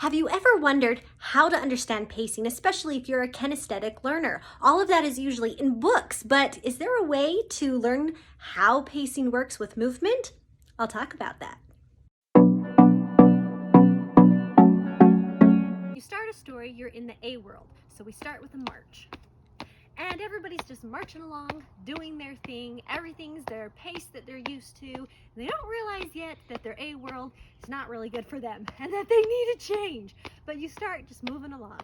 Have you ever wondered how to understand pacing, especially if you're a kinesthetic learner? All of that is usually in books, but is there a way to learn how pacing works with movement? I'll talk about that. You start a story, you're in the A world, so we start with a march. And everybody's just marching along, doing their thing. Everything's their pace that they're used to. And they don't realize yet that their A world is not really good for them and that they need a change. But you start just moving along.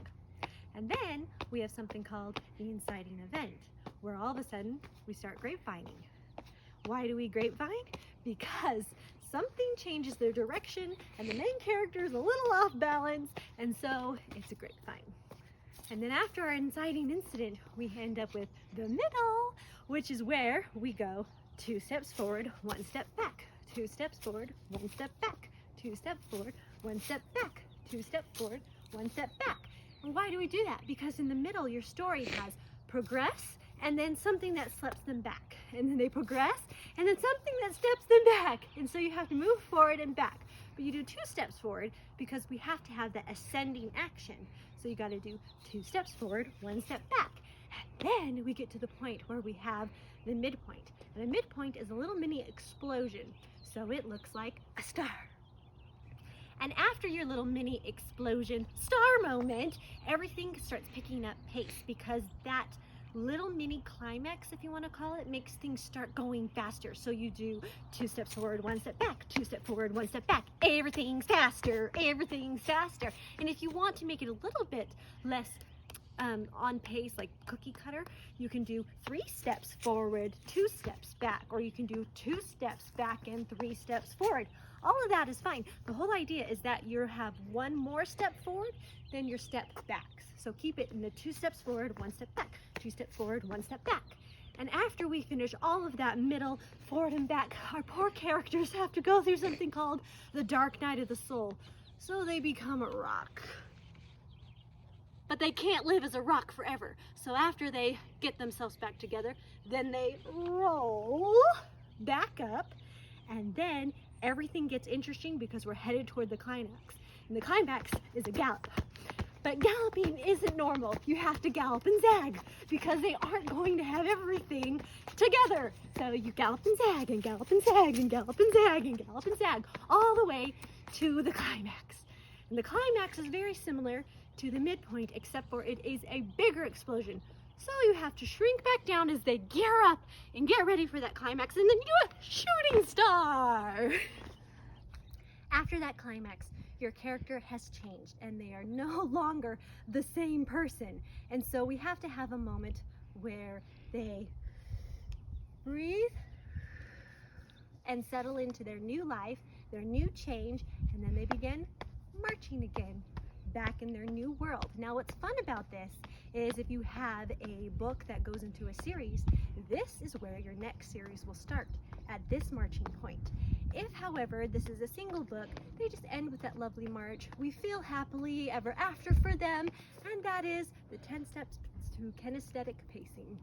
And then we have something called the inciting event, where all of a sudden we start grapevining. Why do we grapevine? Because something changes their direction and the main character is a little off balance, and so it's a grapevine. And then after our inciting incident, we end up with the middle, which is where we go 2 steps forward, 1 step back, 2 steps forward, 1 step back, 2 steps forward, 1 step back, 2 steps forward, 1 step back. And why do we do that? Because in the middle, your story has progress and then something that steps them back. And then they progress and then something that steps them back. And so you have to move forward and back. But you do 2 steps forward because we have to have that ascending action. So you got to do 2 steps forward, 1 step back. And then we get to the point where we have the midpoint. And the midpoint is a little mini explosion. So it looks like a star. And after your little mini explosion star moment, everything starts picking up pace because that little mini climax, if you want to call it, makes things start going faster. So you do 2 steps forward, 1 step back, 2 steps forward, 1 step back. Everything's faster, everything's faster. And if you want to make it a little bit less on pace, like cookie cutter, you can do 3 steps forward, 2 steps back, or you can do 2 steps back and 3 steps forward. All of that is fine. The whole idea is that you have 1 more step forward than your step backs. So keep it in the 2 steps forward, 1 step back, 2 steps forward, 1 step back. And after we finish all of that middle, forward and back, our poor characters have to go through something called the dark night of the soul. So they become a rock. But they can't live as a rock forever. So after they get themselves back together, then they roll back up, and then everything gets interesting because we're headed toward the climax. And the climax is a gallop. But galloping isn't normal. You have to gallop and zag because they aren't going to have everything together. So you gallop and zag and gallop and zag and gallop and zag and gallop and zag all the way to the climax. And the climax is very similar to the midpoint, except for it is a bigger explosion. So you have to shrink back down as they gear up and get ready for that climax, and then you do a shooting star. After that climax, your character has changed and they are no longer the same person. And so we have to have a moment where they breathe and settle into their new life, their new change, and then they begin marching again back in their new world. Now what's fun about this is if you have a book that goes into a series, this is where your next series will start, at this marching point. If, however, this is a single book, they just end with that lovely march. We feel happily ever after for them, and that is the 10 steps to kinesthetic pacing.